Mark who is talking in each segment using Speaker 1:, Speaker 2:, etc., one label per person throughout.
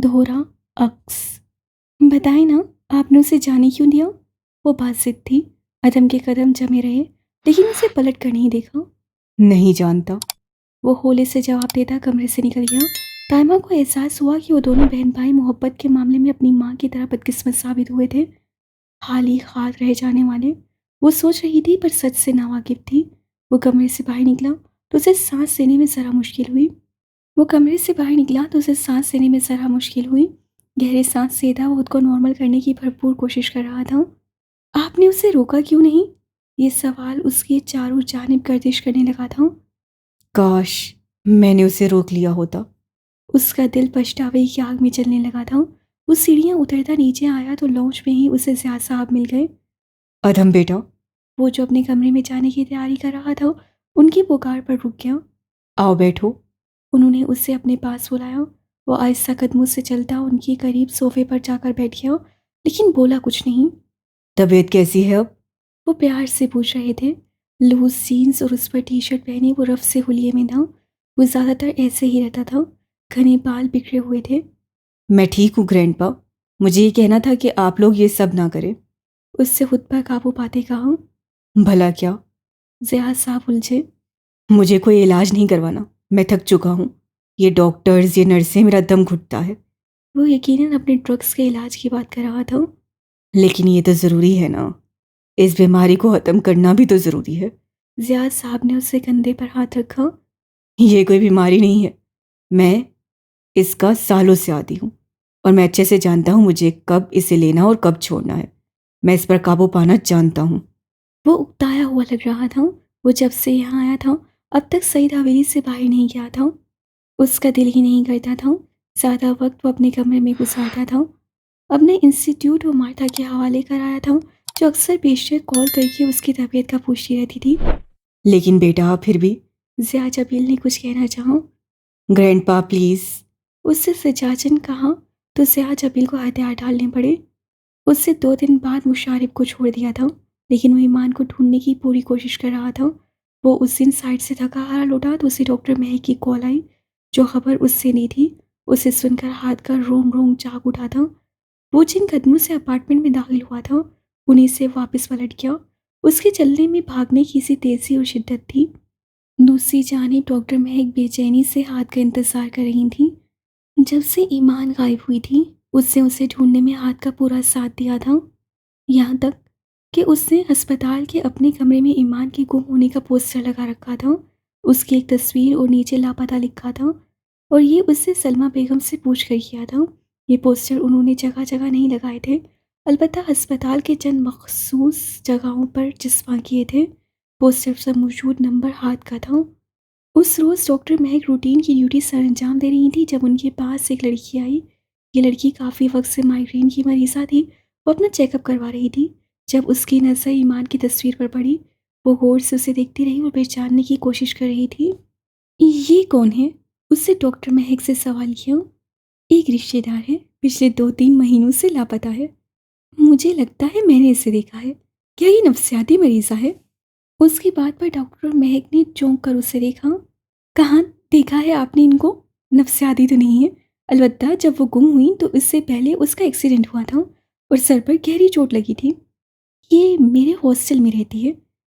Speaker 1: दोहरा अक्स। बताएं ना, आपने उसे जाने क्यों दिया? वो बात सिद्ध थी। अदम के कदम जमे रहे, लेकिन उसे पलट कर नहीं देखा।
Speaker 2: नहीं जानता।
Speaker 1: वो होले से जवाब देता कमरे से निकल गया। ताइमा को एहसास हुआ कि वो दोनों बहन भाई मोहब्बत के मामले में अपनी माँ की तरह बदकिस्मत साबित हुए थे, खाली हाथ रह जाने वाले। वो सोच रही थी पर सच से नावाकिफ थी। वो कमरे से बाहर निकला तो उसे सांस लेने में ज़रा मुश्किल हुई। गहरी सांस लेता वो खुद को नॉर्मल करने की भरपूर कोशिश कर रहा था। आपने उसे रोका क्यों नहीं? ये सवाल उसके चारों जानिब गर्दिश करने लगा था।
Speaker 2: काश मैंने उसे रोक लिया होता।
Speaker 1: उसका दिल पछतावे की आग में जलने लगा था। वो सीढ़ियां उतरता नीचे आया तो लॉन्च में ही उसे ज़िया साहब मिल गए।
Speaker 2: अधम बेटा।
Speaker 1: वो जो अपने कमरे में जाने की तैयारी कर रहा था, उनकी पुकार पर रुक गया।
Speaker 2: आओ बैठो।
Speaker 1: उन्होंने उसे अपने पास बुलाया। वो आहिस्ता कदमों से चलता उनके करीब सोफे पर जाकर बैठ गया, लेकिन बोला कुछ नहीं।
Speaker 2: तबीयत कैसी है अब?
Speaker 1: वो प्यार से पूछ रहे थे। लूज जीन्स और उस पर टी शर्ट पहने वो रफ से हुलिये में था। वो ज़्यादातर ऐसे ही रहता था। घने बाल बिखरे हुए थे।
Speaker 2: मैं ठीक हूँ ग्रैंडपा। मुझे ये कहना था कि आप लोग ये सब ना करें।
Speaker 1: उससे खुद पर काबू पाते कहा।
Speaker 2: भला क्या?
Speaker 1: ज़िया साहब उलझे।
Speaker 2: मुझे कोई इलाज नहीं करवाना। मैं थक चुका हूँ। ये डॉक्टर्स, ये नर्सें, मेरा दम घुटता है।
Speaker 1: वो यकीनन अपने ड्रग्स के इलाज की बात कर रहा था।
Speaker 2: लेकिन ये तो ज़रूरी है ना। इस बीमारी को ख़त्म करना भी तो ज़रूरी है।
Speaker 1: ज़िया साहब ने उसके कंधे पर हाथ रखा।
Speaker 2: ये कोई बीमारी नहीं है। मैं इसका सालों से आदी हूँ और मैं अच्छे से जानता हूँ मुझे कब इसे लेना और कब छोड़ना है। मैं इस पर काबू पाना जानता हूँ।
Speaker 1: वो उकताया हुआ लग रहा था। वो जब से यहाँ आया था अब तक सईद हवेली से बाहर नहीं गया था। उसका दिल ही नहीं करता था। ज़्यादा वक्त वो अपने कमरे में गुजारता था। अपने इंस्टीट्यूट और मार्था के हवाले कराया था, जो अक्सर बेशक कॉल करके उसकी तबीयत का पूछती रहती थी।
Speaker 2: लेकिन बेटा फिर भी।
Speaker 1: ज़िया जबील ने कुछ कहना चाहा।
Speaker 2: Grandpa please.
Speaker 1: उससे सजाजन कहा तो ज़िया जबील को हथियार डालने पड़े। उससे 2 दिन बाद मुशारिफ को छोड़ दिया था, लेकिन वो ईमान को ढूंढने की पूरी कोशिश कर रहा था। वो उस दिन साइड से थका हारा लौटा तो उसे डॉक्टर महक की कॉल आई, जो खबर उससे नहीं थी। उसे सुनकर हाथ का रोम रोम जाग उठा था। वो जिन कदमों से अपार्टमेंट में दाखिल हुआ था, उन्हीं से वापस पलट गया। उसके चलने में भागने की सी तेजी और शिद्दत थी। दूसरी जानिब डॉक्टर महक बेचैनी से हाथ का इंतजार कर रही थी। जब से ईमान गायब हुई थी, उसने उसे ढूंढने में हाथ का पूरा साथ दिया था। यहाँ तक कि उसने अस्पताल के अपने कमरे में ईमान के गुम होने का पोस्टर लगा रखा था। उसकी एक तस्वीर और नीचे लापता लिखा था, और ये उससे सलमा बेगम से पूछ कर किया था। ये पोस्टर उन्होंने जगह जगह नहीं लगाए थे, अलबत्ता अस्पताल के चंद मखसूस जगहों पर चिपका किए थे। पोस्टर पर मौजूद नंबर हाथ का था। उस रोज़ डॉक्टर महक रूटीन की ड्यूटी सर अंजाम दे रही थी जब उनके पास एक लड़की आई। ये लड़की काफ़ी वक्त से माइग्रेन की मरीज़ा थी। वो अपना चेकअप करवा रही थी। जब उसकी नज़र ईमान की तस्वीर पर पड़ी, वो गौर से उसे देखती रही और पहचानने की कोशिश कर रही थी। ये कौन है? उससे डॉक्टर महक से सवाल किया। एक रिश्तेदार है, पिछले 2-3 महीनों से लापता है। मुझे लगता है मैंने इसे देखा है। क्या ये नफसियाती मरीज़ा है? उसकी बात पर डॉक्टर महक ने चौंक कर उसे देखा। कहाँ देखा है आपने इनको? नफसियाती तो नहीं है, अलबत्ता जब वो गुम हुई तो इससे पहले उसका एक्सीडेंट हुआ था और सर पर गहरी चोट लगी थी। ये मेरे हॉस्टल में रहती है।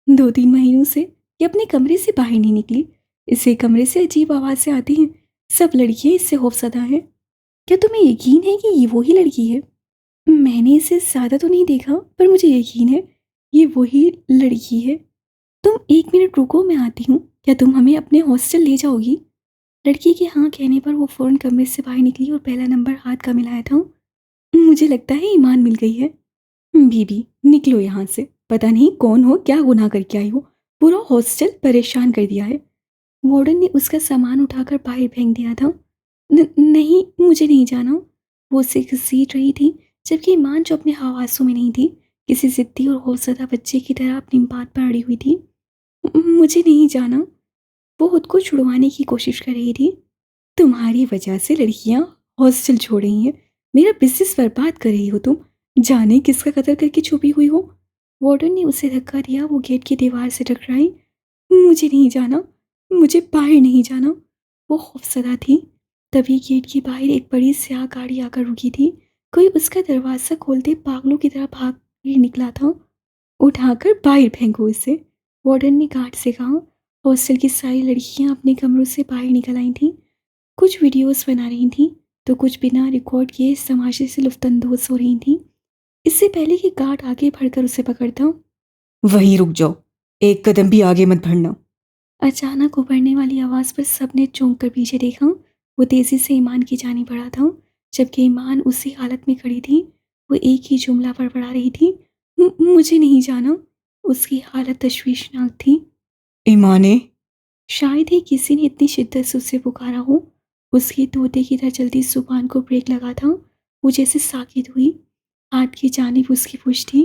Speaker 1: 2-3 महीनों से ये अपने कमरे से बाहर नहीं निकली। इसे कमरे से अजीब आवाज़ें आती हैं। सब लड़कियां इससे खौफजदा हैं। क्या तुम्हें यकीन है कि ये वही लड़की है? मैंने इसे ज़्यादा तो नहीं देखा, पर मुझे यकीन है ये वही लड़की है। तुम 1 मिनट रुको, मैं आती हूँ। क्या तुम हमें अपने हॉस्टल ले जाओगी? लड़की के हाँ कहने पर वो फ़ौरन कमरे से बाहर निकली और पहला नंबर हाथ का मिलाया था। मुझे लगता है ईमान मिल गई है। बीबी निकलो यहाँ से। पता नहीं कौन हो, क्या गुनाह करके आई हो, पूरा हॉस्टल परेशान कर दिया है। वार्डन ने उसका सामान उठाकर बाहर फेंक दिया था। नहीं, मुझे नहीं जाना। वो उसे घसीट रही थी, जबकि ईमान जो अपने हवासों में नहीं थी, किसी जिद्दी और खौफजदा बच्चे की तरह अपनी बात पर अड़ी हुई थी। मुझे नहीं जाना। वो खुद को छुड़वाने की कोशिश कर रही थी। तुम्हारी वजह से लड़कियां हॉस्टल छोड़ रही हैं। मेरा बिजनेस बर्बाद कर रही हो तुम। जाने किसका कत्ल करके छुपी हुई हो। वार्डन ने उसे धक्का दिया। वो गेट की दीवार से टकराई। मुझे नहीं जाना, मुझे बाहर नहीं जाना। वो खौफसदा थी। तभी गेट के बाहर एक बड़ी स्याह गाड़ी आकर रुकी थी। कोई उसका दरवाज़ा खोलते पागलों की तरह भाग के निकला था। उठाकर बाहर फेंको इसे, वार्डन ने गार्ड से कहा। हॉस्टल की सारी लड़कियां अपने कमरों से बाहर निकल आई थीं। कुछ वीडियोस बना रही थीं तो कुछ बिना रिकॉर्ड किए इस तमाशे से लुफ्तंदोज हो रही थीं। इससे पहले कि गार्ड आगे बढ़कर उसे पकड़ता,
Speaker 2: वहीं रुक जाओ, एक कदम भी आगे मत बढ़ना।
Speaker 1: अचानक उभरने वाली आवाज़ पर सबने चौंक कर पीछे देखा। वो तेज़ी से ईमान की जानी बढ़ा था। जबकि ईमान उसी हालत में खड़ी थी। वो एक ही जुमला बड़बड़ा रही थी, मुझे नहीं जाना। उसकी हालत तशवीशनाक थी।
Speaker 2: ईमान ने
Speaker 1: शायद ही किसी ने इतनी शिद्दत से उसे पुकारा हो। उसकी तोते की तरह चलती जुबान को ब्रेक लगा था। वो जैसे साकित हुई। हाथ की जानिब उसकी पुश्त थी।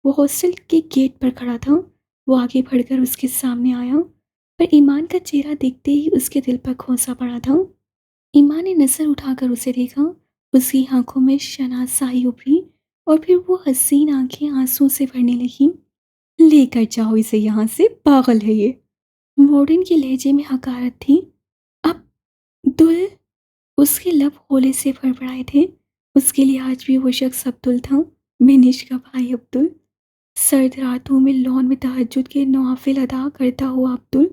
Speaker 1: वो हॉस्टल के गेट पर खड़ा था। वो आगे बढ़कर उसके सामने आया, पर ईमान का चेहरा देखते ही उसके दिल पर खोसा पड़ा था। ईमान ने नजर उठाकर उसे देखा। उसकी आंखों में शनासाई उभरी और फिर वो हसीन आंखें आंसू से भरने लगी।
Speaker 2: लेकर जाओ इसे यहाँ से, पागल है ये।
Speaker 1: वार्डन के लहजे में हकारत थी। अब दुल, उसके लब होले से फड़फड़ाए थे। उसके लिए आज भी वो शख्स अब्दुल था, बिनिश का भाई अब्दुल। सर्द रातों में लॉन में तहज्जुद के नवाफिल अदा करता हुआ अब्दुल,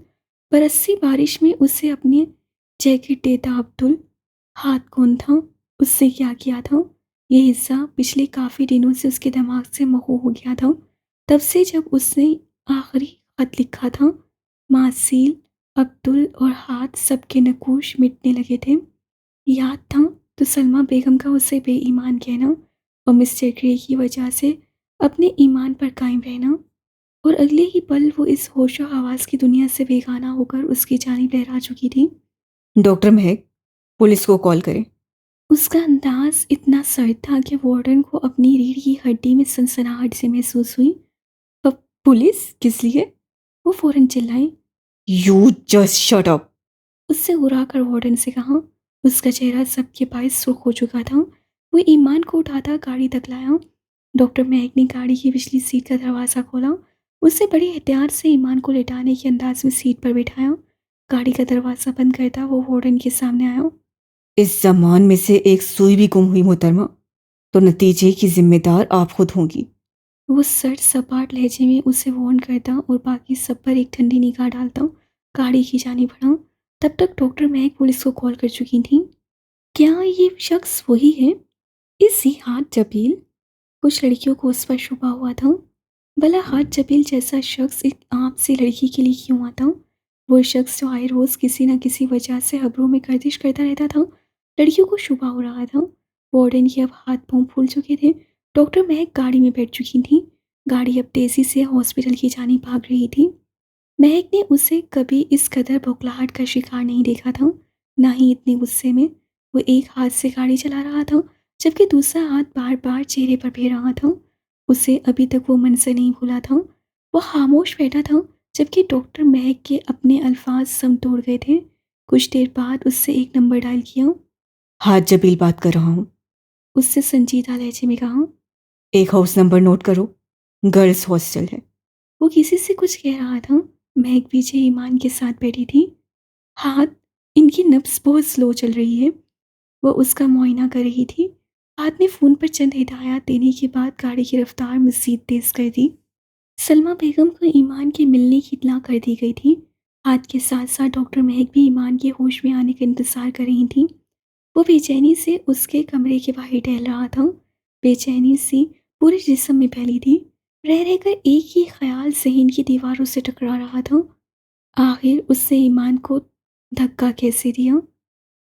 Speaker 1: बरसी बारिश में उसे अपनी जैकेट देता अब्दुल। हाथ कौन था, उससे क्या किया था, ये हिस्सा पिछले काफ़ी दिनों से उसके दिमाग से महू हो गया था। तब से जब उसने आखिरी खत लिखा था, मासील, अब्दुल और हाथ सबके नकूश मिटने लगे थे। याद था तो सलमा बेगम का उसे बेईमान कहना और मिस्टर ग्रे की वजह से अपने ईमान पर कायम रहना। और अगले ही पल वो इस होशो हवास की दुनिया से बेगाना होकर उसकी जानिब लहरा चुकी थी।
Speaker 2: डॉक्टर महक, पुलिस को कॉल करें।
Speaker 1: उसका अंदाज इतना सर्द था कि वार्डन को अपनी रीढ़ की हड्डी में सनसनाहट से महसूस हुई।
Speaker 2: अब पुलिस किस लिए?
Speaker 1: वो फौरन चिल्लाई।
Speaker 2: You just shut up.
Speaker 1: उससे उड़ाकर वार्डन से कहा। उसका चेहरा सबके बायस सुर्ख हो चुका था। वो ईमान को उठाता गाड़ी तक लाया। डॉक्टर महक ने गाड़ी की पिछली सीट का दरवाज़ा खोला। उससे बड़ी एहतियात से ईमान को लेटाने के अंदाज में सीट पर बिठाया। गाड़ी का दरवाज़ा बंद करता वो वार्डन के सामने आया।
Speaker 2: इस सामान में से एक सुई भी गुम हुई मोहतरमा, तो नतीजे की जिम्मेदार आप खुद होंगी।
Speaker 1: वो सर सपाट लहजे में उसे वार्न करता और बाकी सब पर एक ठंडी निगाह डालता गाड़ी की जानी बढ़ा। तब तक डॉक्टर महक पुलिस को कॉल कर चुकी थी। क्या ये शख्स वही है, इसी हाथ जबील? कुछ लड़कियों को उस पर शुबा हुआ था। भला हाथ जबील जैसा शख्स एक आम सी लड़की के लिए क्यों आता? वो शख्स जो आए रोज़ किसी न किसी वजह से खबरों में गर्दिश करता रहता था। लड़कियों को शुबा हो रहा था। वार्डन के अब हाथ पांव फूल चुके थे। डॉक्टर महक गाड़ी में बैठ चुकी थी। गाड़ी अब तेज़ी से हॉस्पिटल की जानी भाग रही थी। महक ने उसे कभी इस कदर बौखलाहट का शिकार नहीं देखा था, ना ही इतने गुस्से में। वो एक हाथ से गाड़ी चला रहा था, जबकि दूसरा हाथ बार बार चेहरे पर फेर रहा था। उसे अभी तक वो मंजर नहीं भूला था। वो खामोश बैठा था, जबकि डॉक्टर महक के अपने अल्फाज सम तोड़ गए थे। कुछ देर बाद उससे एक नंबर डायल किया।
Speaker 2: हाथ जबील बात कर रहा हूँ।
Speaker 1: उससे संजीदा लहजे में कहा।
Speaker 2: एक हाउस नंबर नोट करो, गर्ल्स हॉस्टल है।
Speaker 1: वो किसी से कुछ कह रहा था। महक पीछे ईमान के साथ बैठी थी। हाथ, इनकी नब्ज बहुत स्लो चल रही है। वो उसका मुआयना कर रही थी। हाथ ने फ़ोन पर चंद हिदायत देने के बाद गाड़ी की रफ्तार मज़ीद तेज़ कर दी। सलमा बेगम को ईमान के मिलने की इत्तला कर दी गई थी। हाथ के साथ साथ डॉक्टर महक भी ईमान के होश में आने का इंतज़ार कर रही थी। वो बेचैनी से उसके कमरे के बाहर टहल रहा था। बेचैनी सी पूरे जिस्म में फैली थी। रह रहकर एक ही ख्याल ज़हन की दीवारों से टकरा रहा था। आखिर उससे ईमान को धक्का कैसे दिया?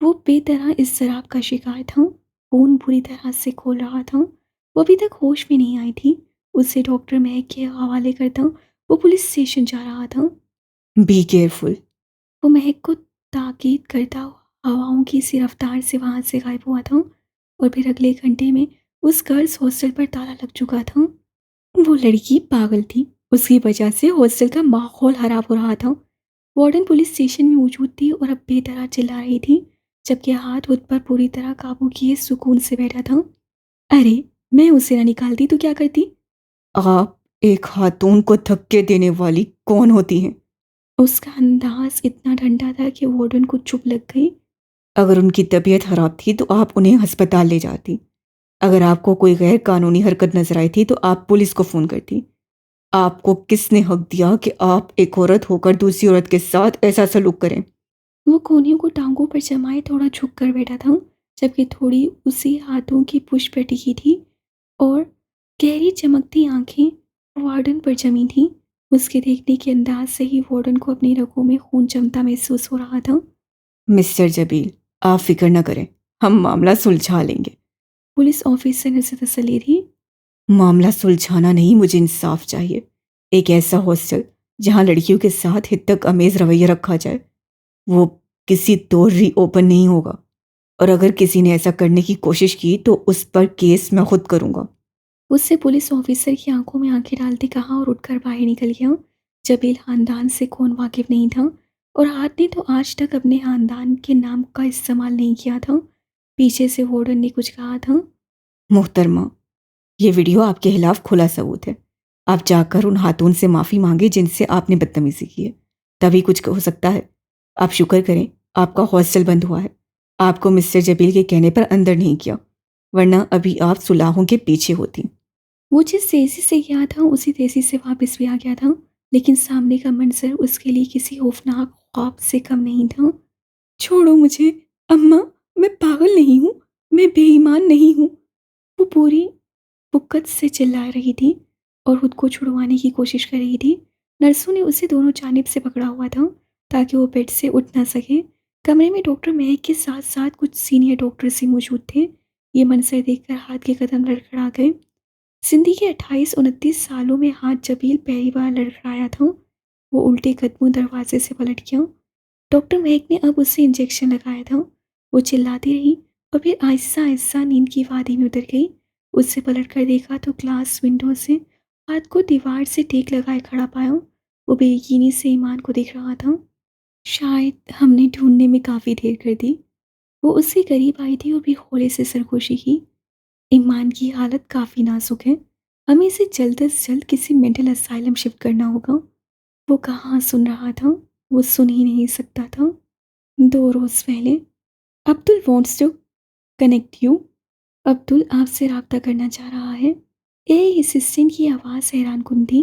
Speaker 1: वो बेतरह इज़्ज़राब का शिकार था। खून बुरी तरह से खोल रहा था। वो अभी तक होश में नहीं आई थी। उसे डॉक्टर महक के हवाले करता वो पुलिस स्टेशन जा रहा था।
Speaker 2: Be careful.
Speaker 1: वो महक को ताकीद करता हवाओं की सी रफ्तार से वहाँ से गायब हुआ था। और फिर अगले घंटे में उस गर्ल्स हॉस्टल पर ताला लग चुका था। वो लड़की पागल थी। उसकी वजह से हॉस्टल का माहौल खराब हो रहा था। वार्डन पुलिस स्टेशन में मौजूद थी और अब बेतरह चिल्ला रही थी, जबकि हाथ उस पर पूरी तरह काबू किए सुकून से बैठा था। अरे, मैं उसे ना निकालती तो क्या करती?
Speaker 2: आप एक खातून को धक्के देने वाली कौन होती हैं?
Speaker 1: उसका अंदाज इतना ठंडा था कि वार्डन को चुप लग गई।
Speaker 2: अगर उनकी तबीयत खराब थी तो आप उन्हें अस्पताल ले जाती। अगर आपको कोई गैर कानूनी हरकत नजर आई थी तो आप पुलिस को फ़ोन करती। आपको किसने हक दिया कि आप एक औरत होकर दूसरी औरत के साथ ऐसा सलूक करें?
Speaker 1: वो कोहनियों को टांगों पर जमाए थोड़ा झुक कर बैठा था, जबकि थोड़ी उसी हाथों की पुष्ट पर टिकी थी और गहरी चमकती आंखें वार्डन पर जमी थीं। उसके देखने के अंदाज से ही वार्डन को अपनी रगों में खून जमता महसूस हो रहा था।
Speaker 2: मिस्टर जबील, आप फिक्र न करें, हम मामला सुलझा लेंगे।
Speaker 1: पुलिस ऑफिसर ने उसे तसल्ली दी।
Speaker 2: मामला सुलझाना नहीं, मुझे इंसाफ चाहिए। एक ऐसा हॉस्टल जहां लड़कियों के साथ हितक अमेज रवैया रखा जाए, वो किसी तौर रीओपन नहीं होगा। और अगर किसी ने ऐसा करने की कोशिश की तो उस पर केस मैं खुद करूंगा।
Speaker 1: उससे पुलिस ऑफिसर की आंखों में आंखें डालते कहा और उठकर बाहर निकल गया। जबील खानदान से कौन वाकिफ नहीं था और हाथ ने तो आज तक अपने खानदान के नाम का इस्तेमाल नहीं किया था। पीछे से वार्डन ने कुछ कहा था।
Speaker 2: मोहतरमा, ये वीडियो आपके खिलाफ खुला सबूत है। आप जाकर उन हाथों से माफ़ी मांगे जिनसे आपने बदतमीजी की है, तभी कुछ हो सकता है। आप शुक्र करें आपका हॉस्टल बंद हुआ है। आपको मिस्टर जबील के कहने पर अंदर नहीं किया, वरना अभी आप सुलाहों के पीछे होती।
Speaker 1: वो जिस तेजी से गया था उसी तेजी से वापस भी आ गया था, लेकिन सामने का मंजर उसके लिए किसी खौफनाक ख्वाब से कम नहीं था। छोड़ो मुझे अम्मा, मैं पागल नहीं हूँ, मैं बेईमान नहीं हूँ। वो पूरी पुक्कत से चिल्ला रही थी और खुद को छुड़वाने की कोशिश कर रही थी। नर्सों ने उसे दोनों जानिब से पकड़ा हुआ था ताकि वो बेड से उठ ना सके। कमरे में डॉक्टर महक के साथ साथ कुछ सीनियर डॉक्टर भी मौजूद थे। ये मंजर देखकर हाथ के कदम लड़खड़ा गए। सिंधी के 28-29 सालों में हाथ जबील पहली बार लड़खड़ाया था। वो उल्टे कदमों दरवाजे से पलट गया। डॉक्टर महक ने अब उसे इंजेक्शन लगाया था। वो चिल्लाती रही और फिर आहिस्ता आहिस्ता नींद की वादी में उतर गई। उससे पलट कर देखा तो ग्लास विंडो से हाथ को दीवार से टेक लगाए खड़ा पाया। वो बेयकीनी से ईमान को देख रहा था। शायद हमने ढूंढने में काफ़ी देर कर दी। वो उसके करीब आई थी और भी हौले से सरगोशी की। ईमान की हालत काफ़ी नाजुक है। हमें इसे जल्द से जल्द किसी मेंटल असाइलम शिफ्ट करना होगा। वो कहाँ सुन रहा था, वो सुन ही नहीं सकता था। 2 रोज़ पहले Abdul wants to connect you. Abdul आपसे रब्ता करना चाह रहा है। एआई असिस्टेंट की आवाज़ हैरान कुन थी।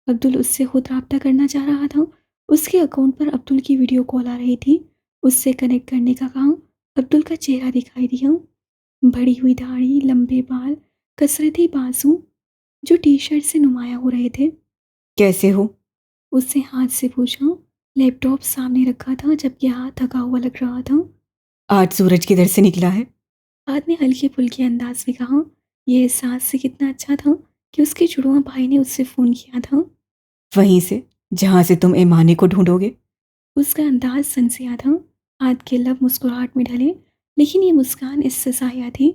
Speaker 1: अब्दुल उससे खुद रब्ता करना चाह रहा था। उसके अकाउंट पर अब्दुल की वीडियो कॉल आ रही थी। उससे कनेक्ट करने का कहा। अब्दुल का चेहरा दिखाई दिया। बढ़ी हुई दाढ़ी, लंबे बाल, कसरती बाजू जो टी शर्ट से नुमाया हो रहे थे।
Speaker 2: कैसे हो?
Speaker 1: उससे हाथ से पूछा। लैपटॉप सामने रखा था जबकि हाथ थका हुआ लग रहा था।
Speaker 2: आज सूरज किधर से निकला है?
Speaker 1: हाथ ने हल्के फुल्के अंदाज में कहा। यह एहसास से कितना अच्छा था कि उसके जुड़वा भाई ने उससे फ़ोन किया था।
Speaker 2: वहीं से जहां से तुम ईमानी को ढूंढोगे।
Speaker 1: उसका अंदाज सनसिया था। हाथ के लब मुस्कुराहट में ढले, लेकिन ये मुस्कान इससे साया थी।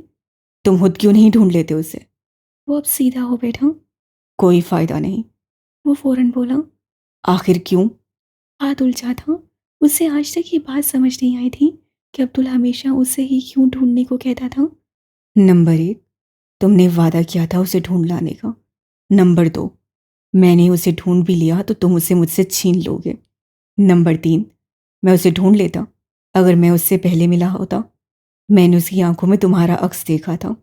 Speaker 2: तुम खुद क्यों नहीं ढूंढ लेते उसे?
Speaker 1: वो अब सीधा हो बैठा।
Speaker 2: कोई फायदा नहीं।
Speaker 1: वो फौरन बोला।
Speaker 2: आखिर क्यों?
Speaker 1: हाथ उलझा था। उसे आज तक ये बात समझ नहीं आई थी कि अब्दुल हमेशा उसे ही क्यों ढूंढने को कहता था।
Speaker 2: नंबर 1, तुमने वादा किया था उसे ढूंढ लाने का। नंबर 2, मैंने उसे ढूंढ भी लिया तो तुम उसे मुझसे छीन लोगे। नंबर 3, मैं उसे ढूंढ लेता अगर मैं उससे पहले मिला होता। मैंने उसकी आंखों में तुम्हारा अक्स देखा था।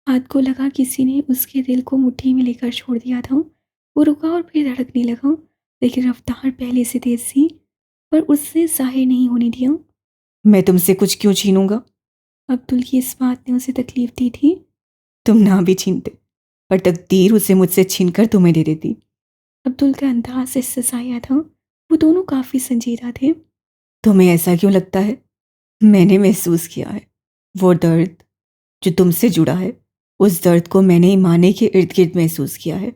Speaker 1: हाथ को लगा किसी ने उसके दिल को मुट्ठी में लेकर छोड़ दिया था। वो रुका और फिर धड़कने लगा, लेकिन रफ्तार पहले से तेज थी, पर उसने जाहिर नहीं होने दिया।
Speaker 2: मैं तुमसे कुछ क्यों छीनूंगा?
Speaker 1: अब्दुल की इस बात ने उसे तकलीफ दी थी।
Speaker 2: तुम ना भी छीनते, पर तकदीर उसे मुझसे छीनकर तुम्हें दे देती।
Speaker 1: अब्दुल का अंदाज इससे साया था। वो दोनों काफ़ी संजीदा थे।
Speaker 2: तुम्हें ऐसा क्यों लगता है? मैंने महसूस किया है वो दर्द जो तुमसे जुड़ा है। उस दर्द को मैंने ईमाने के इर्द गिर्द महसूस किया है।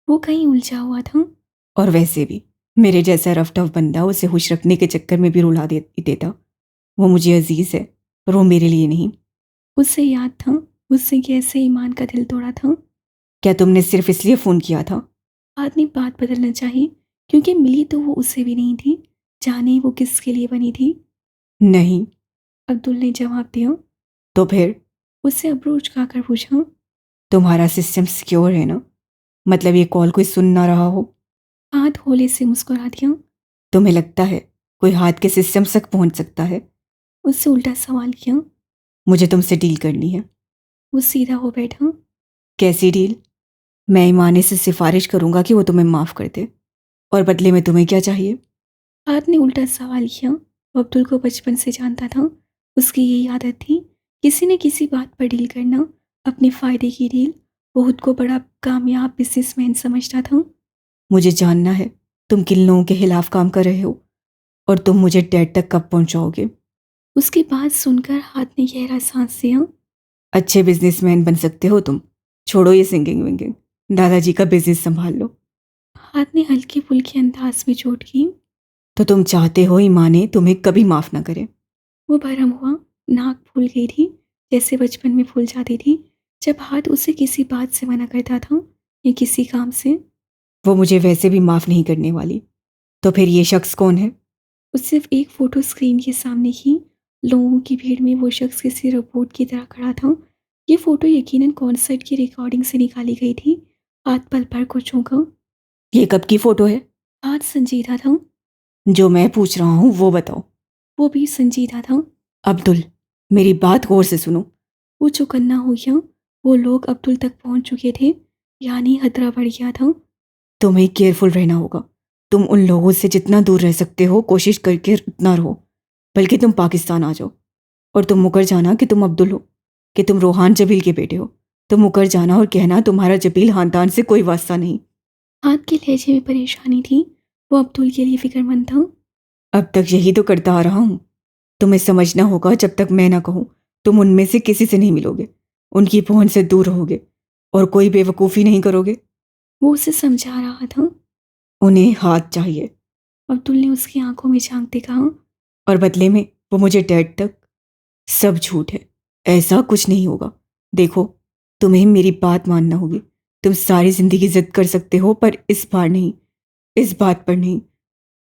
Speaker 1: वो कहीं उलझा हुआ था।
Speaker 2: और वैसे भी मेरे जैसा रफ टफ बंदा उसे खुश रखने के चक्कर में भी रुला देता। वो मुझे अजीज है, पर वो मेरे लिए नहीं।
Speaker 1: उसे याद था उससे कैसे ईमान का दिल तोड़ा था।
Speaker 2: क्या तुमने सिर्फ इसलिए फ़ोन किया था?
Speaker 1: आदमी बात बदलना चाहिए, क्योंकि मिली तो वो उससे भी नहीं थी। जाने वो किसके लिए बनी थी।
Speaker 2: नहीं।
Speaker 1: अब्दुल ने जवाब दिया।
Speaker 2: तो फिर?
Speaker 1: उससे अब्रू उचका कर पूछा।
Speaker 2: तुम्हारा सिस्टम सिक्योर है ना? मतलब ये कॉल कोई सुन ना रहा हो?
Speaker 1: हाथ होले से मुस्कुरा दिया।
Speaker 2: तुम्हें लगता है कोई हाथ के सिस्टम तक पहुंच सकता है?
Speaker 1: उससे उल्टा सवाल किया।
Speaker 2: मुझे तुमसे डील करनी है।
Speaker 1: वो सीधा हो बैठा।
Speaker 2: कैसी डील? मैं ईमान से सिफारिश करूंगा कि वो तुम्हें माफ़ कर दे, और बदले में तुम्हें क्या चाहिए?
Speaker 1: हाथ ने उल्टा सवाल किया। वो अब्दुल को बचपन से जानता था। उसकी यही आदत थी, किसी न किसी बात पर डील करना, अपने फ़ायदे की डील। वो खुद को बड़ा कामयाब बिजनेसमैन समझता था।
Speaker 2: मुझे जानना है तुम किन लोगों के खिलाफ काम कर रहे हो, और तुम मुझे डेड तक कब पहुंचाओगे?
Speaker 1: उसकी बात सुनकर हाथ ने गहरा सांस लिया।
Speaker 2: अच्छे बिजनेसमैन बन सकते हो तुम। छोड़ो ये सिंगिंग विंगिंग, दादाजी का बिजनेस संभाल लो।
Speaker 1: हाथ ने हल्के फुल्के अंदाज में चोट की।
Speaker 2: तो तुम चाहते हो ईमाने तुम्हें कभी माफ़ ना करे?
Speaker 1: वो भरम हुआ। नाक फूल गई थी, जैसे बचपन में फूल जाती थी जब हाथ उसे किसी बात से मना करता था या किसी काम से।
Speaker 2: वो मुझे वैसे भी माफ़ नहीं करने वाली। तो फिर ये शख्स कौन है?
Speaker 1: वो सिर्फ एक फ़ोटो स्क्रीन के सामने ही लोगों की भीड़ में वो शख्स किसी रोबोट की तरह खड़ा था। ये फ़ोटो यकीनन कॉन्सर्ट की रिकॉर्डिंग से निकाली गई थी। हाथ पल भर को चौंका।
Speaker 2: ये कब की फ़ोटो है?
Speaker 1: हाथ संजीदा था।
Speaker 2: जो मैं पूछ रहा हूँ वो बताओ।
Speaker 1: वो भी संजीदा था।
Speaker 2: अब्दुल, मेरी बात गौर से सुनो।
Speaker 1: वो चौकन्ना हो गया। वो लोग अब्दुल तक पहुंच चुके थे, यानी खतरा बढ़ गया था।
Speaker 2: तुम्हें केयरफुल रहना होगा। तुम उन लोगों से जितना दूर रह सकते हो कोशिश करके उतना रहो। बल्कि तुम पाकिस्तान आ जाओ, और तुम मुकर जाना कि तुम अब्दुल हो, कि तुम रोहान जबील के बेटे हो। तुम मुकर जाना और कहना तुम्हारा जबील खानदान से कोई वास्ता नहीं।
Speaker 1: हाथ के लहजे में परेशानी थी। वो अब्दुल के लिए फिक्रमंद था।
Speaker 2: अब तक यही तो करता आ रहा हूँ। तुम्हें समझना होगा, जब तक मैं ना कहूँ तुम उनमें से किसी से नहीं मिलोगे, उनकी पहुंच से दूर रहोगे, और कोई बेवकूफ़ी नहीं करोगे।
Speaker 1: वो उसे समझा रहा था।
Speaker 2: उन्हें हाथ चाहिए,
Speaker 1: अब्दुल ने उसकी आंखों में झांकते कहा।
Speaker 2: और बदले में वो मुझे डेड तक। सब झूठ है, ऐसा कुछ नहीं होगा। देखो, तुम्हें मेरी बात मानना होगी। तुम सारी जिंदगी जिद कर सकते हो, पर इस बार नहीं, इस बात पर नहीं।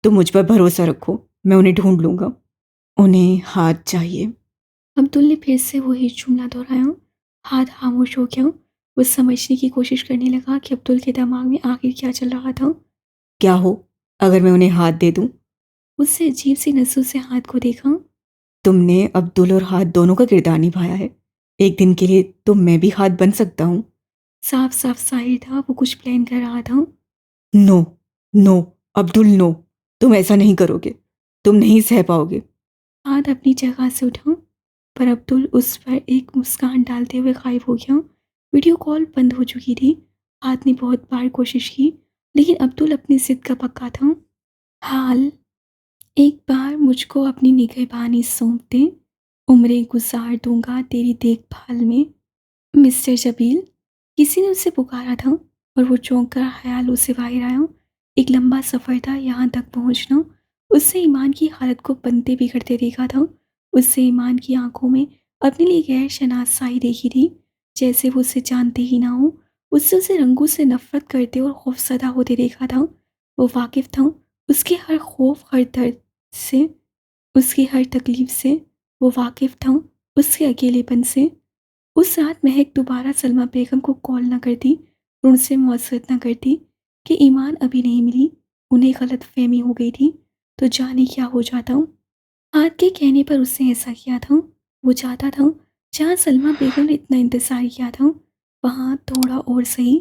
Speaker 2: तुम मुझ पर भरोसा रखो, मैं उन्हें ढूंढ लूंगा। उन्हें हाथ चाहिए।
Speaker 1: अब्दुल ने फिर से वही जुमला दोहराया। हाथ खामोश हो गया। वो समझने की कोशिश करने लगा कि अब्दुल के दिमाग में आखिर क्या चल रहा था।
Speaker 2: क्या हो अगर मैं उन्हें हाथ दे दूं?
Speaker 1: उससे अजीब सी नजरों से हाथ को देखा।
Speaker 2: तुमने अब्दुल और हाथ दोनों का किरदार निभाया है। एक दिन के लिए तो मैं भी हाथ बन सकता हूँ।
Speaker 1: साफ साफ जाहिर था वो कुछ प्लान कर रहा था।
Speaker 2: No, no, Abdul no. तुम ऐसा नहीं करोगे। तुम नहीं सह पाओगे।
Speaker 1: हाथ अपनी जगह से उठा, पर अब्दुल उस पर एक मुस्कान डालते हुए गायब हो गया। वीडियो कॉल बंद हो चुकी थी। हाथ ने बहुत बार कोशिश की, लेकिन अब्दुल अपनी जिद का पक्का था। हाल, एक बार मुझको अपनी निगहबानी सौंप दे, उम्रें गुजार दूंगा तेरी देखभाल में। मिस्टर जबील, किसी ने उसे पुकारा था, और वो चौंक कर ख्यालों से बाहर आया। एक लंबा सफ़र था यहाँ तक पहुँचना। उससे ईमान की हालत को बनते बिगड़ते देखा था। उससे ईमान की आंखों में अपने लिए गैर शनासाई देखी थी, जैसे वो उसे जानते ही ना हो। उससे उसे रंगों से नफरत करते और खौफजदा होते देखा था। वो वाकिफ था उसके हर खौफ, हर दर्द से, उसकी हर तकलीफ से। वो वाकिफ था उसके अकेलेपन से। उस रात महक दोबारा सलमा बेगम को कॉल न करती और उनसे मौसरत न करती कि ईमान अभी नहीं मिली। उन्हें गलत फहमी हो गई थी, तो जाने क्या हो जाता। हाथ के कहने पर उसने ऐसा किया था। वो चाहता था जहाँ सलमा बेगम ने इतना इंतज़ार किया था, वहाँ थोड़ा और सही।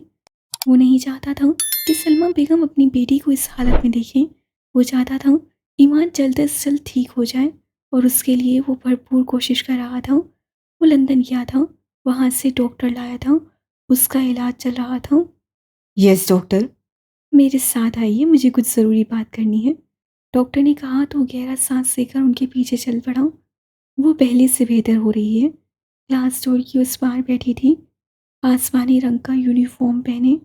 Speaker 1: वो नहीं चाहता था कि सलमा बेगम अपनी बेटी को इस हालत में देखे। वो चाहता था ईमान जल्द से जल्द ठीक हो जाए, और उसके लिए वो भरपूर कोशिश कर रहा था। वो लंदन गया था, वहाँ से डॉक्टर लाया था, उसका इलाज चल रहा था।
Speaker 2: Yes doctor.
Speaker 1: मेरे साथ आइए, मुझे कुछ ज़रूरी बात करनी है, डॉक्टर ने कहा तो गहरा सांस लेकर उनके पीछे चल पड़ा। वो पहले से बेहतर हो रही है। ग्लास डोर की उस पार बैठी थी, आसमानी रंग का यूनिफॉर्म पहने,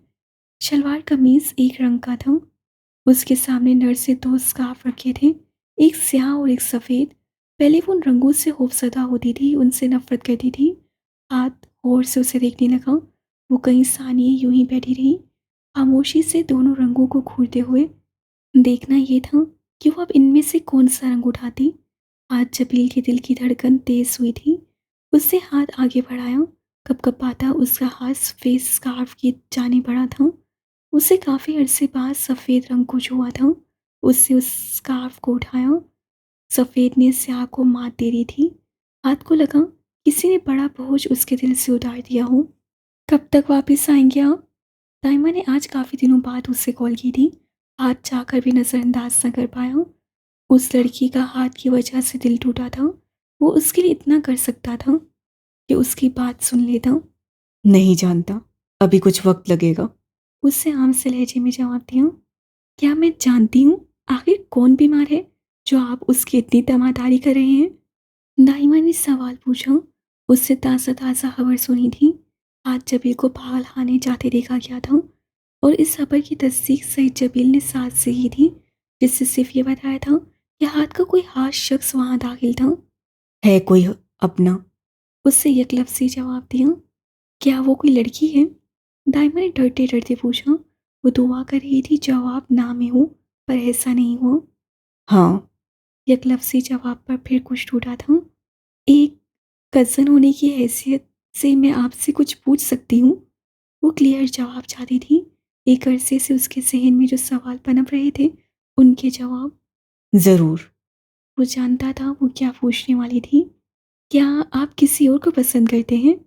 Speaker 1: शलवार कमीज एक रंग का था। उसके सामने नर्स से दो स्कार्फ रखे थे, एक स्याह और एक सफ़ेद। पहले वो उन रंगों से खौफजदा होती थी, उनसे नफरत करती थी। हाथ गौर से उसे देखने लगा। वो कई सानिये यूं ही बैठी रही, खामोशी से दोनों रंगों को घूरते हुए। देखना ये था कि वो अब इनमें से कौन सा रंग उठाती। आज जबील के दिल की धड़कन तेज हुई थी। उसने हाथ आगे बढ़ाया। कपकपाता उसका हाथ सफ़ेद स्कार्फ की जाने बढ़ा था। उसे काफ़ी अरसे बाद सफ़ेद रंग कुछ हुआ था। उससे उस स्कार्फ को उठाया। सफ़ेद ने स्याह को मात दे रही थी। हाथ को लगा किसी ने बड़ा बोझ उसके दिल से उतार दिया हो। कब तक वापस आएंगे आप? ताइमा ने आज काफ़ी दिनों बाद उससे कॉल की थी। हाथ चाहकर भी नज़रअंदाज न कर पाया। उस लड़की का हाथ की वजह से दिल टूटा था। वो उसके लिए इतना कर सकता था कि उसकी बात सुन लेता।
Speaker 2: नहीं जानता, अभी कुछ वक्त लगेगा।
Speaker 1: उससे आम से लहजे में जवाब दिया। क्या मैं जानती हूँ आखिर कौन बीमार है जो आप उसकी इतनी तमादारी कर रहे हैं? दाइमा ने सवाल पूछा। उससे ताज़ा ताज़ा खबर सुनी थी। आज जबील को पागल खाने जाते देखा गया था और इस खबर की तस्दीक सईद जबील ने साथ से की थी, जिससे सिर्फ ये बताया था कि हाथ का कोई खास शख्स वहाँ दाखिल था।
Speaker 2: है कोई अपना?
Speaker 1: उससे यकलफ्ज़ी जवाब दिया। क्या वो कोई लड़की है? दाइमा ने डरते डरते पूछा। वो दुआ कर रही थी जवाब ना में हो, पर ऐसा नहीं हुआ।
Speaker 2: हाँ।
Speaker 1: यकलफ्ज़ी जवाब पर फिर कुछ टूटा था। एक कज़न होने की हैसियत से मैं आपसे कुछ पूछ सकती हूँ? वो क्लियर जवाब चाहती थी। एक अरसे से उसके ज़हन में जो सवाल पनप रहे थे, उनके जवाब।
Speaker 2: ज़रूर।
Speaker 1: वो जानता था वो क्या पूछने वाली थी। क्या आप किसी और को पसंद करते हैं?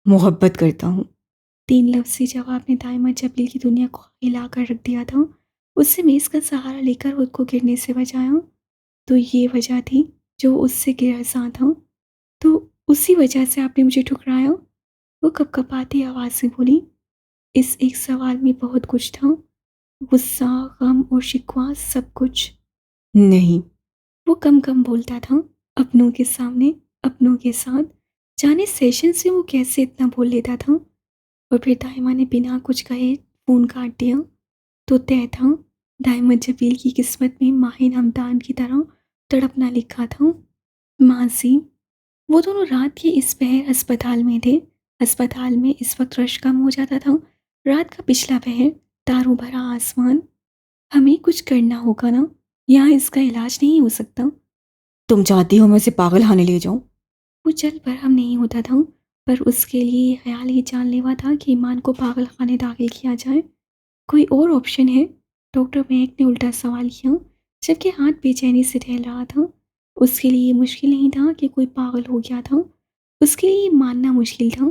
Speaker 2: मोहब्बत करता हूँ।
Speaker 1: 3 लफ्ज़ी जवाब ने दाइमा जबील की दुनिया को हिला कर रख दिया था। उससे मेज़ का सहारा लेकर खुद को गिरने से बचाया। तो ये वजह थी जो उससे गिरफ्तार था। तो उसी वजह से आपने मुझे ठुकराया? वो कँपकँपाती आवाज़ से बोली। इस एक सवाल में बहुत कुछ था। गुस्सा, गम और शिकवा, सब कुछ।
Speaker 2: नहीं।
Speaker 1: वो कम-कम बोलता था, अपनों के सामने, अपनों के साथ। जाने सेशन से वो कैसे इतना बोल लेता था। और फिर दाइमा ने बिना कुछ कहे फ़ोन काट दिया। तो तय था, दाइमा जबील की किस्मत में माहिर हमदान की तरह तड़पना लिखा था। माज़ी, वो दोनों रात के इस पहर अस्पताल में थे। अस्पताल में इस वक्त रश कम हो जाता था। रात का पिछला पहर, तारों भरा आसमान। हमें कुछ करना होगा ना, यहाँ इसका इलाज नहीं हो सकता।
Speaker 2: तुम चाहती हो मैं उसे पागल खाने ले जाऊं?
Speaker 1: वो जल भरम नहीं होता था, पर उसके लिए ये ख्याल ही जानलेवा था कि ईमान को पागल खाने दाखिल किया जाए। कोई और ऑप्शन है? डॉक्टर महक ने उल्टा सवाल किया, जबकि हाथ बेचैनी से टहल रहा था। उसके लिए ये मुश्किल नहीं था कि कोई पागल हो गया था। उसके लिए ये मानना मुश्किल था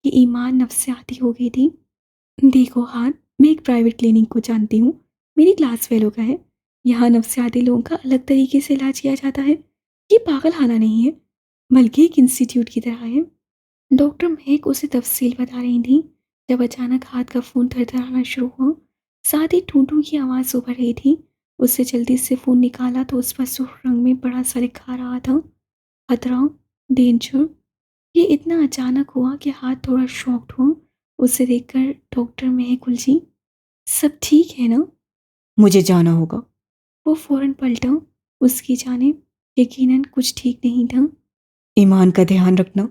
Speaker 1: कि ईमान नफ्सियाती हो गई थी। देखो हाथ, मैं एक प्राइवेट क्लिनिक को जानती हूँ। मेरी क्लास फेलो का है। यहाँ नफ्सियाती लोगों का अलग तरीके से इलाज किया जाता है। ये पागल खाना नहीं है, बल्कि एक इंस्टीट्यूट की तरह है। डॉक्टर महक उसे तफसील बता रही थी जब अचानक हाथ का फ़ोन थरथराना शुरू हुआ। साथ ही ठूठू की आवाज़ उभर रही थी। उससे जल्दी से फ़ोन निकाला तो उस पर सुर्ख रंग में बड़ा सा लिखा रहा था, खतरा, डेंजर। ये इतना अचानक हुआ कि हाथ थोड़ा शॉक्ड हुआ। उसे देखकर डॉक्टर महक उलझी। सब ठीक है ना?
Speaker 2: मुझे जाना होगा।
Speaker 1: वो फ़ौरन पलटा उसकी जानिब। यकीनन कुछ ठीक नहीं था।
Speaker 2: ईमान का ध्यान रखना।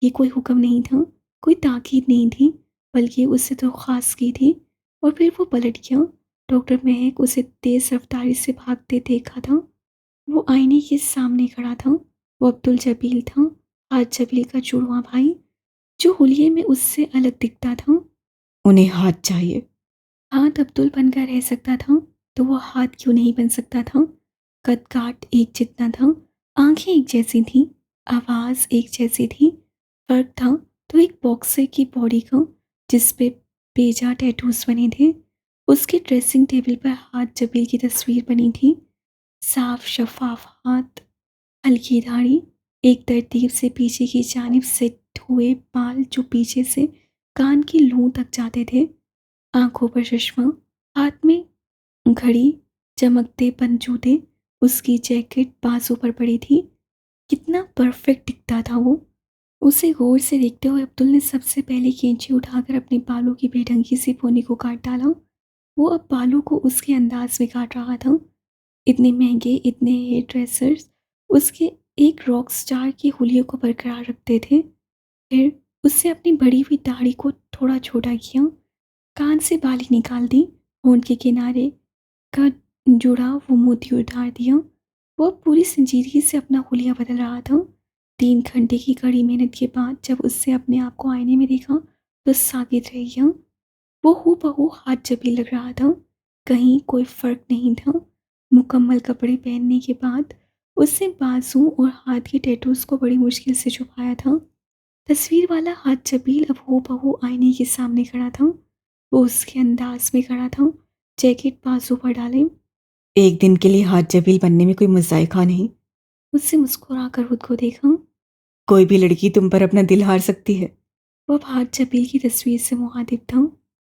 Speaker 1: ये कोई हुक्म नहीं था, कोई ताकीद नहीं थी, बल्कि उससे तो ख़ास की थी। और फिर वो पलट गया। डॉक्टर महक उसे तेज़ रफ्तारी से भागते देखा था। वो आईने के सामने खड़ा था। वो अब्दुल जबील था, हाथ जबील का जुड़वा भाई, जो हुलिये में उससे अलग दिखता था।
Speaker 2: उन्हें हाथ चाहिए।
Speaker 1: हाथ अब्दुल बनकर रह सकता था, तो वो हाथ क्यों नहीं बन सकता था? कद काट एक जितना था, आंखें एक जैसी थी, आवाज़ एक जैसी थी। फ़र्क था तो एक बॉक्सर की बॉडी का, जिस पे बेजा टैटूज बने थे। उसके ड्रेसिंग टेबल पर हाथ जबील की तस्वीर बनी थी। साफ शफाफ हाथ, हल्की दाढ़ी, एक तरतीब से पीछे की जानिब सेट हुए बाल जो पीछे से कान की लूं तक जाते थे। आंखों पर चश्मा, हाथ में घड़ी, चमकते बंद जूते। उसकी जैकेट बाजू पर पड़ी थी। कितना परफेक्ट दिखता था वो। उसे गौर से देखते हुए अब्दुल ने सबसे पहले कैंची उठाकर अपने बालों की बेढंगी सी पोनी को काट डाला। वो अब बालों को उसके अंदाज में काट रहा था। इतने महंगे, इतने हेयर ड्रेसर्स उसके एक रॉक स्टार की हुलियों को बरकरार रखते थे। फिर उससे अपनी बड़ी हुई दाढ़ी को थोड़ा छोटा किया, कान से बाली निकाल दी, होंठ के किनारे का जुड़ा वो मोती उतार दिया। वो अब पूरी संजीदगी से अपना हुलिया बदल रहा था। 3 घंटे की कड़ी मेहनत के बाद जब उससे अपने आप को आईने में देखा तो साबित रह गया, वो हूबहू हाथ जबी लग रहा था। कहीं कोई फर्क नहीं था। मुकम्मल कपड़े पहनने के बाद उसने बाजू और हाथ की टैटूज को बड़ी मुश्किल से छुपाया था। तस्वीर वाला हाथ जबील अब हूबहू आईने के सामने खड़ा था। वो उसके अंदाज में खड़ा था, जैकेट बाजू पर डाले।
Speaker 2: एक दिन के लिए हाथ जबील बनने में कोई मजायका नहीं।
Speaker 1: उससे मुस्कुराकर खुद को देखा।
Speaker 2: कोई भी लड़की तुम पर अपना दिल हार सकती है।
Speaker 1: वो अब हाथ जबील की तस्वीर से मुखातिब था।